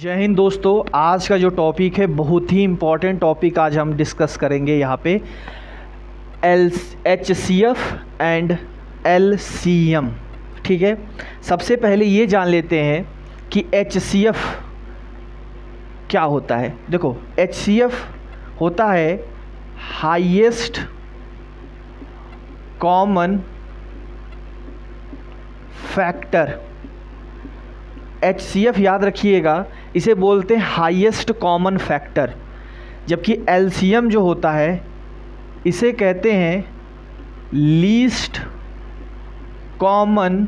जय हिंद दोस्तों। आज का जो टॉपिक है बहुत ही इम्पॉर्टेंट टॉपिक आज हम डिस्कस करेंगे यहाँ पे HCF एंड LCM। ठीक है, सबसे पहले ये जान लेते हैं कि HCF क्या होता है। देखो, HCF होता है हाईएस्ट कॉमन फैक्टर। HCF याद रखिएगा, इसे बोलते हैं हाईएस्ट कॉमन फैक्टर, जबकि LCM जो होता है इसे कहते हैं लीस्ट कॉमन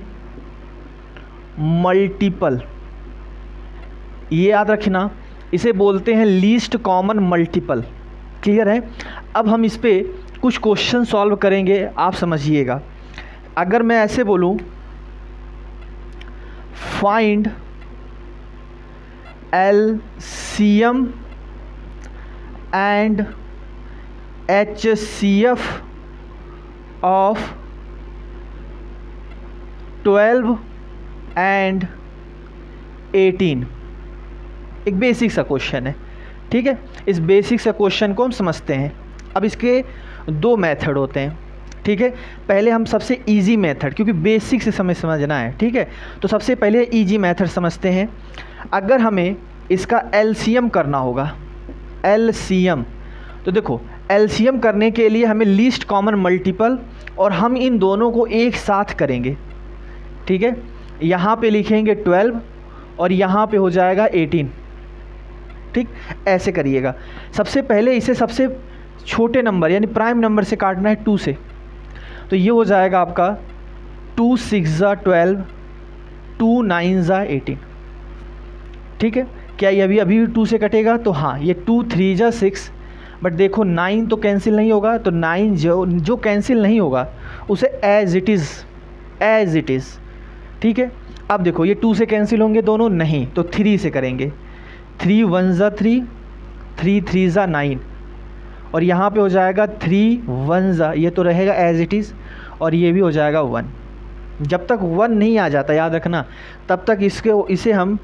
मल्टीपल। ये याद रखना, इसे बोलते हैं लीस्ट कॉमन मल्टीपल। क्लियर है? अब हम इस पे कुछ क्वेश्चन सॉल्व करेंगे, आप समझिएगा। अगर मैं ऐसे बोलूं, find LCM and HCF of 12 and 18। एक बेसिक सा क्वेश्चन है, ठीक है। इस बेसिक सा क्वेश्चन को हम समझते हैं। अब इसके दो मेथड होते हैं, ठीक है। पहले हम सबसे इजी मेथड, क्योंकि बेसिक से समझना है, ठीक है। तो सबसे पहले इजी मेथड समझते हैं। अगर हमें इसका LCM करना होगा, LCM, तो देखो LCM करने के लिए हमें लीस्ट कॉमन मल्टीपल, और हम इन दोनों को एक साथ करेंगे, ठीक है। यहाँ पे लिखेंगे 12 और यहाँ पे हो जाएगा 18, ठीक। ऐसे करिएगा। सबसे पहले इसे सबसे छोटे नंबर यानी प्राइम नंबर से काटना है 2 से, तो ये हो जाएगा आपका 2 6 12, 2 9 18, ठीक है। क्या ये अभी 2 से कटेगा? तो हाँ, ये 2 3 6, बट देखो 9 तो कैंसिल नहीं होगा, तो 9 जो कैंसिल नहीं होगा उसे एज इट इज़, ठीक है। अब देखो ये 2 से कैंसिल होंगे दोनों, नहीं, तो 3 से करेंगे। 3 1 3, 3 3 9, और यहाँ पे हो जाएगा 3 1, ये तो रहेगा एज इट इज़, और ये भी हो जाएगा 1। जब तक 1 नहीं आ जाता, याद रखना, तब तक इसे हम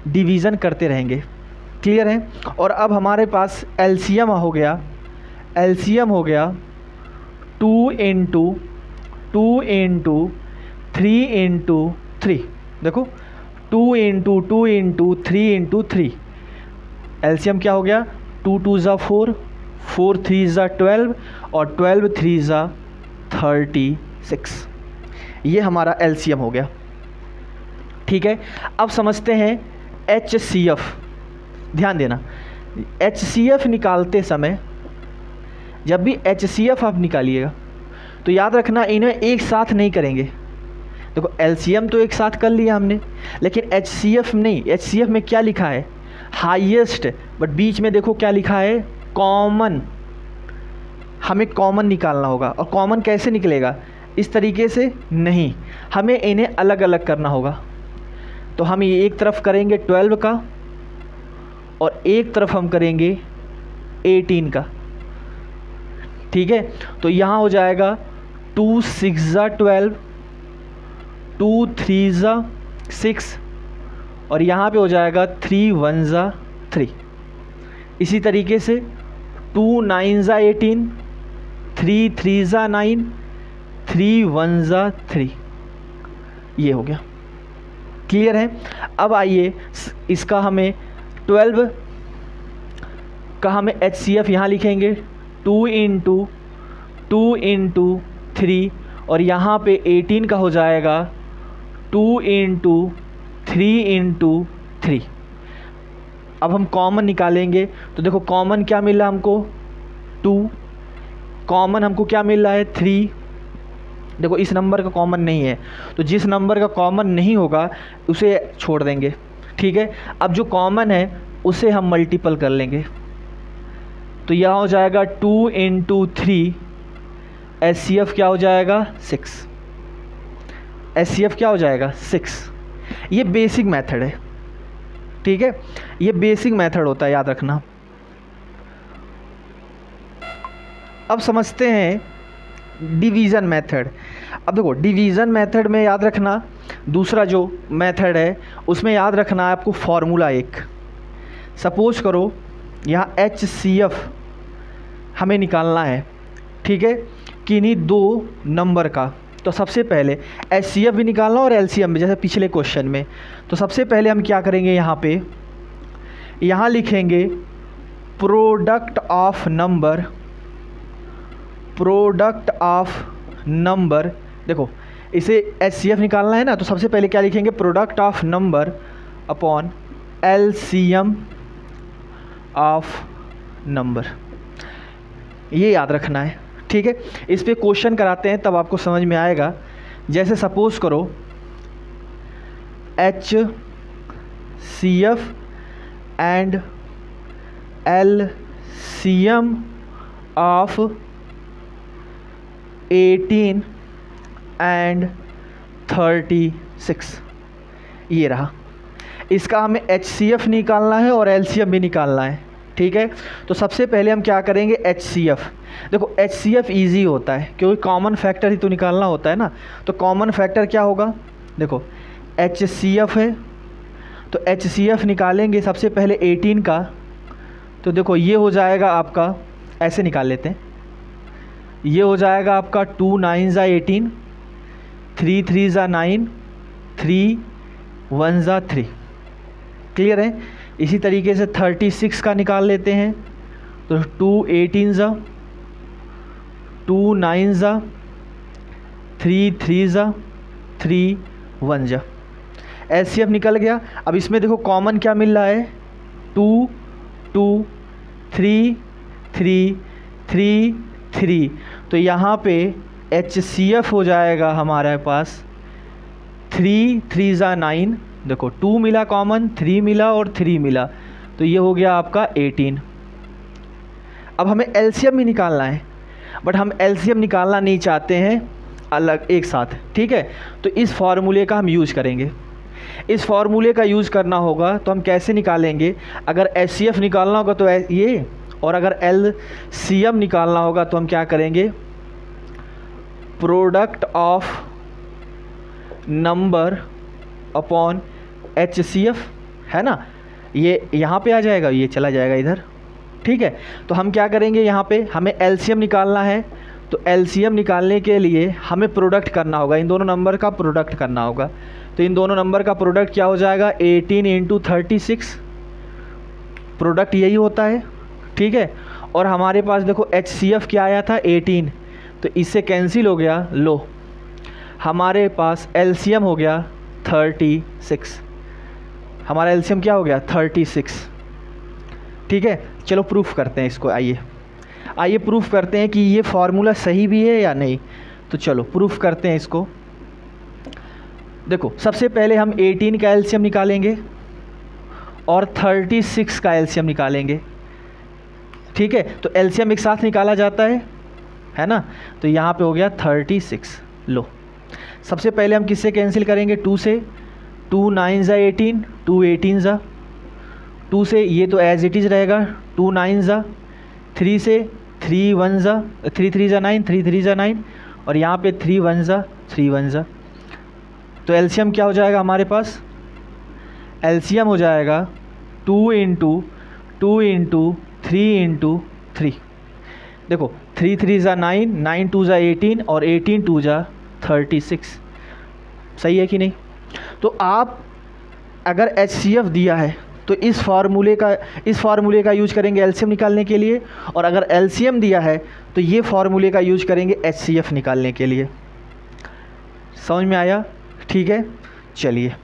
डिवीज़न करते रहेंगे। क्लियर है? और अब हमारे पास LCM हो गया 2 इंटू 3 इंटू 3। देखो 2 इंटू 3 इंटू 3, LCM क्या हो गया? 2 2 4, 4 3 12, और 12 3 36। ये हमारा LCM हो गया, ठीक है। अब समझते हैं HCF। ध्यान देना, HCF निकालते समय, जब भी HCF आप निकालिएगा तो याद रखना इन्हें एक साथ नहीं करेंगे। देखो LCM तो एक साथ कर लिया हमने, लेकिन HCF नहीं। HCF में क्या लिखा है? हाईएस्ट, बट बीच में देखो क्या लिखा है? कॉमन। हमें कॉमन निकालना होगा, और कॉमन कैसे निकलेगा? इस तरीके से नहीं, हमें इन्हें अलग अलग करना होगा। तो हम ये एक तरफ करेंगे 12 का, और एक तरफ हम करेंगे 18 का, ठीक है। तो यहाँ हो जाएगा 2 6 12, 2 3 6, और यहाँ पे हो जाएगा 3 1 3। इसी तरीके से 2 9 18, 3 3 9, 3 1 3। ये हो गया। क्लियर है? अब आइए इसका हमें 12 का हमें HCF यहाँ लिखेंगे 2 इंटू 3, और यहाँ पे 18 का हो जाएगा 2 इंटू 3 इंटू 3। अब हम कॉमन निकालेंगे, तो देखो कॉमन क्या मिल रहा है हमको? 2। कॉमन हमको क्या मिल रहा है? 3। देखो इस नंबर का कॉमन नहीं है, तो जिस नंबर का कॉमन नहीं होगा उसे छोड़ देंगे, ठीक है। अब जो कॉमन है उसे हम मल्टीपल कर लेंगे, तो यह हो जाएगा 2 इंटू 3, HCF क्या हो जाएगा? 6। HCF क्या हो जाएगा? 6। ये बेसिक मेथड है, ठीक है। ये बेसिक मेथड होता है, याद रखना। अब समझते हैं डिवीज़न मेथड। अब देखो डिवीज़न मेथड में याद रखना, दूसरा जो मेथड है उसमें याद रखना है आपको फार्मूला एक, सपोज करो यहाँ HCF हमें निकालना है, ठीक है, किन्हीं दो नंबर का। तो सबसे पहले HCF भी निकालना और LCM भी, जैसे पिछले क्वेश्चन में। तो सबसे पहले हम क्या करेंगे, यहाँ लिखेंगे प्रोडक्ट ऑफ नंबर। देखो इसे HCF निकालना है ना, तो सबसे पहले क्या लिखेंगे, product of number upon LCM of number. ये याद रखना है, ठीक है। इस पे क्वेश्चन कराते हैं तब आपको समझ में आएगा। जैसे सपोज करो HCF and LCM of 18 and 36, ये रहा। इसका हमें HCF निकालना है और LCM भी निकालना है, ठीक है। तो सबसे पहले हम क्या करेंगे, HCF। देखो HCF इजी होता है क्योंकि कॉमन फैक्टर ही तो निकालना होता है ना। तो कॉमन फैक्टर क्या होगा, देखो HCF है तो HCF निकालेंगे सबसे पहले 18 का। तो देखो ये हो जाएगा आपका, ऐसे निकाल लेते हैं, ये हो जाएगा आपका 2 9 ज़ा 18, 3 3 ज़ा 9, 3 1 ज़ा 3। क्लियर है। इसी तरीके से 36 का निकाल लेते हैं। तो 2 18 ज़ा, 2 9 ज़ा, 3 3 ज़ा, 3 1 ज़ा। HCF निकल गया। अब इसमें देखो कॉमन क्या मिल रहा है, 2 2 3 3 3 3। तो यहाँ पे HCF हो जाएगा हमारे पास 3 3 ज़ा 9। देखो 2 मिला कॉमन, 3 मिला और 3 मिला, तो ये हो गया आपका 18। अब हमें LCM भी निकालना है, बट हम LCM निकालना नहीं चाहते हैं अलग एक साथ, ठीक है। तो इस फार्मूले का हम यूज़ करेंगे। इस फार्मूले का यूज़ करना होगा तो हम कैसे निकालेंगे, अगर HCF निकालना होगा तो ये, और अगर LCM निकालना होगा तो हम क्या करेंगे, product of number upon HCF, है ना। ये यहाँ पे आ जाएगा, ये चला जाएगा इधर, ठीक है। तो हम क्या करेंगे, यहाँ पे हमें LCM निकालना है। तो LCM निकालने के लिए हमें प्रोडक्ट करना होगा, इन दोनों नंबर का प्रोडक्ट करना होगा। तो इन दोनों नंबर का प्रोडक्ट क्या हो जाएगा, 18 × 36, प्रोडक्ट यही होता है, ठीक है। और हमारे पास देखो HCF क्या आया था, 18, तो इससे कैंसिल हो गया। लो हमारे पास LCM हो गया 36, हमारा LCM क्या हो गया, 36, ठीक है। चलो प्रूफ करते हैं इसको, आइए प्रूफ करते हैं कि ये फार्मूला सही भी है या नहीं। तो चलो प्रूफ करते हैं इसको। देखो सबसे पहले हम 18 का LCM निकालेंगे और 36 का LCM निकालेंगे, ठीक है। तो LCM एक साथ निकाला जाता है ना। तो यहाँ पे हो गया 36। लो सबसे पहले हम किससे कैंसिल करेंगे, 2 से। 2 9 ज़ा 18, 2 18 ज़ा, 2 से ये तो एज इट इज़ रहेगा, 2 9 ज़ा, 3 से 3 1 ज़ा, 3 3 ज़ा 9, 3 3 ज़ा 9, और यहाँ पे 3 1 ज़ा, 3 1 ज़ा। तो LCM क्या हो जाएगा हमारे पास, LCM हो जाएगा 2 × 2 × 3 × 3। देखो 3 3 ज़ा 9, 9 2 ज़ा 18 और 18 2 ज़ा 36। सही है कि नहीं। तो आप अगर HCF दिया है तो इस फार्मूले का यूज करेंगे LCM निकालने के लिए, और अगर LCM दिया है तो ये फार्मूले का यूज करेंगे HCF निकालने के लिए। समझ में आया, ठीक है। चलिए